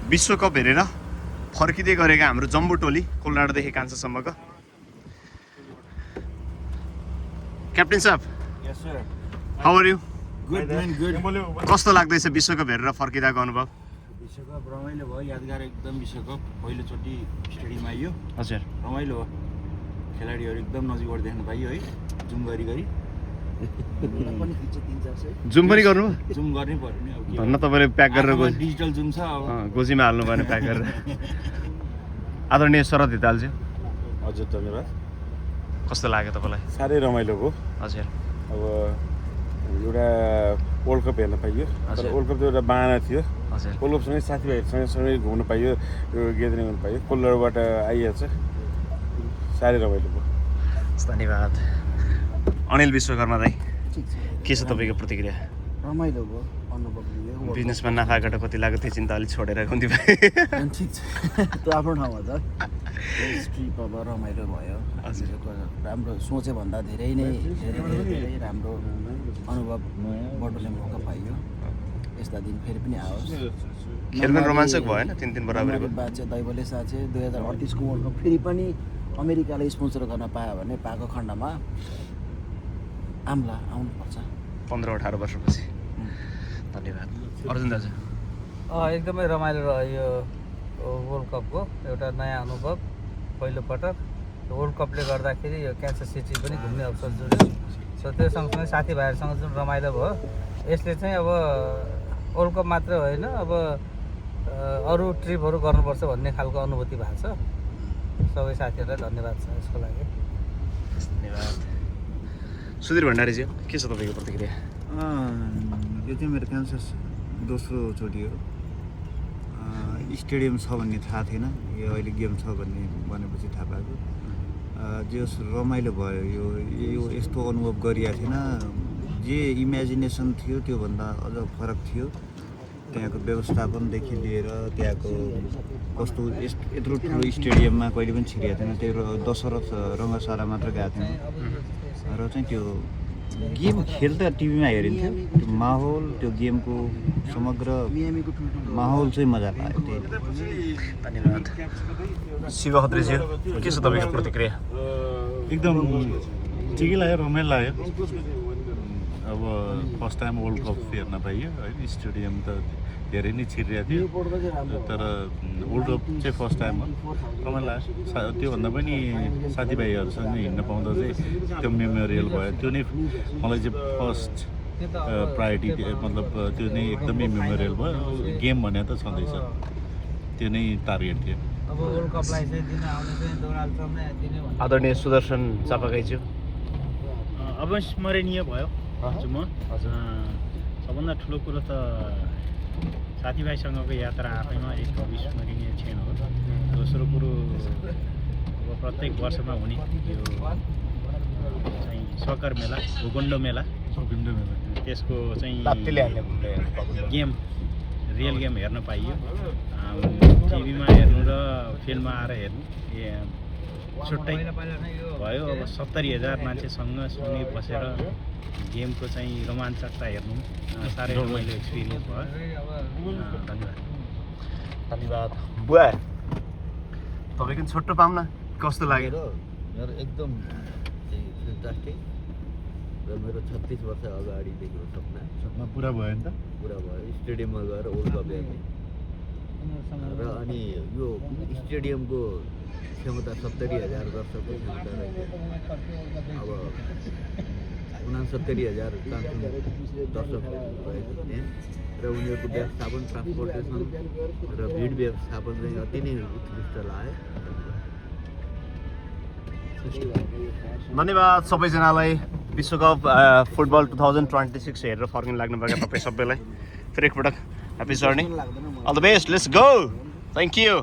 विश्वकप हेरेर फर्किँदै गरेका हाम्रो जम्बो टोली कोलनाडादेखि कान्छासम्मको क्याप्टेन साहब Yes, sir. How are you Good man, good. कस्तो लाग्दैछ विश्वकप हेरेर फर्किँदाको अनुभव विश्वकप रमाइलो भयो यादगार एकदम विश्वकप पहिलोचोटि स्टेडियममा आइयो हजुर रमाइलो भयो खेलाडीहरू एकदम नजिकबाट देख्न पाइयो है जुम गरी जुम पनि गर्नु जुम गर्नै पर्यो नि अब के भन्न तपाईँले प्याक गरेर डिजिटल जुम छ अब गोजीमा हाल्नु भएन प्याक गरेर आदरणीय शरद हितालज्यू हजुर धन्यवाद कस्तो लाग्यो तपाईँलाई साह्रै रमाइलो भयो हजुर अब एउटा वर्ल्ड कप हेर्न पाइयो तर वर्ल्ड कप त एउटा बाहना थियो हजुर वर्ल्ड कपसँगै साथीभाइहरूसँगै घुम्न पाइयो यो गेदरिङ गर्नु पाइयो कोलरबाट आइहाल्छ साह्रै रमाइलो भयो धन्यवाद अनिल विश्वकर्मा दाई के छ तपाईँको प्रतिक्रिया रमाइलो भयो अनुभव लियो बिजनेसमा नाफा घाटा कति लाग्यो त्यो चिन्ता अलिक छोडेर कम्ती भयो ठिक छ त्यो आफ्नो ठाउँमा छ ट्रिप अब रमाइलो भयो राम्रो सोचे भन्दा धेरै नै धेरै राम्रो अनुभव बटुल्ने मौका पाइयो यस्ता दिन फेरि पनि आओस् खेल पनि रोमाञ्चक भयो होइन 3-3 बराबरी बाद चाहिँ दैवले साँचे 2038 को वर्ल्ड कप फेरि पनि अमेरिकाले स्पोन्सर गर्न पायो भने पाएको खण्डमा आम्ला आउनुपर्छ 15-18 वर्षपछि धन्यवाद अर्जुन दाजु एकदमै रमाइलो रह्यो यो वर्ल्ड कपको एउटा नयाँ अनुभव पहिलोपटक वर्ल्ड कपले गर्दाखेरि यो क्यान्सर सिटी पनि घुम्ने अवसर जुट्यो सो त्यो सँगसँगै साथीभाइहरूसँग जुन रमाइलो भयो यसले चाहिँ अब वर्ल्ड कप मात्रै होइन अब अरू ट्रिपहरू गर्नुपर्छ भन्ने खालको अनुभूति भएको छ सबै साथीहरूलाई धन्यवाद छ यसको लागि धन्यवाद सुधीर भण्डारीज्यू के छ तपाईँको प्रतिक्रिया यो चाहिँ मेरो क्यान्सर दोस्रो चोटि हो स्टेडियम छ भन्ने थाहा थिएन यो अहिले गेम छ भन्ने भनेपछि थाहा पाएको जे रमाइलो भयो यो यस्तो अनुभव गरिएको थिएन जे इमेजिनेसन थियो त्योभन्दा अझ फरक थियो त्यहाँको व्यवस्थापनदेखि लिएर त्यहाँको कस्तो यत्रो ठुलो स्टेडियममा कहिले पनि छिरेको थिएन त्यो दशरथ रङ्गशाला मात्र गएको थिएन र चाहिँ त्यो गेम खेल त टिभीमा हेरिन्थ्यो त्यो माहौल त्यो गेमको समग्र माहौल चाहिँ मजा लाग्यो त्यही धन्यवाद शिव खत्रीज्यू के छ तपाईँको प्रतिक्रिया एकदम ठिकै लाग्यो रमाइलो लाग्यो अब फर्स्ट टाइम वर्ल्ड कप हेर्न पाइयो होइन स्टेडियम त धेरै नै छिरिरहेको थियो तर वर्ल्ड कप चाहिँ फर्स्ट टाइम हो रमाइलो लाग्यो त्योभन्दा पनि साथीभाइहरूसँग हिँड्न पाउँदा चाहिँ त्यो मेमोरियल भयो त्यो नै मलाई चाहिँ फर्स्ट प्रायोरिटी मतलब त्यो नै एकदमै मेमोरियल भयो गेम भने त छँदैछ त्यो नै टार्गेट थियो अब वर्ल्ड कपलाई चाहिँ दिन आउने चाहिँ डोनाल्ड ट्रम्पले दिने भन्ने आदरणीय सुदर्शन चापागाईज्यू अविस्मरणीय भयो म सबभन्दा ठुलो कुरो त साथीभाइसँगको यात्रा आफैमा एक अविस्मरणीय क्षण हो दोस्रो कुरो अब प्रत्येक वर्षमा हुने यो चाहिँ सकर मेला भूगुण्डो मेला त्यसको चाहिँ गेम रियल गेम हेर्न पाइयो टिभीमा हेर्नु र फिल्ममा आएर हेर्नु छुट्टै भयो अब 70,000 मान्छेसँग सँगै बसेर गेमको चाहिँ रोमाञ्चकता हेर्नु साह्रै रमाइलो एक्सपिरियन्स भयो धन्यवाद धन्यवाद बुवा तपाईँको छोटो पाऊँ न कस्तो लाग्यो मेरो एकदम फ्यान्टास्टिक र मेरो 36 वर्ष अगाडिदेखिको सपना पुरा भयो नि त पुरा भयो स्टेडियममा गएर वर्ल्ड कप हेर्ने र अनि यो स्टेडियमको क्षमता 70,000 दर्शकको क्षमता रहेछ अब 69,000 दर्शकहरू रहेछ त्यहाँ र उनीहरूको व्यवस्थापन ट्रान्सपोर्टेसन र भिड व्यवस्थापन चाहिँ अति नै उत्कृष्ट लाग्यो धन्यवाद सबैजनालाई विश्वकप फुटबल 2026 हेरेर फर्किन लाग्नुभएका तपाईँ सबैलाई फेरि एकपटक happy journey all the best let's go thank you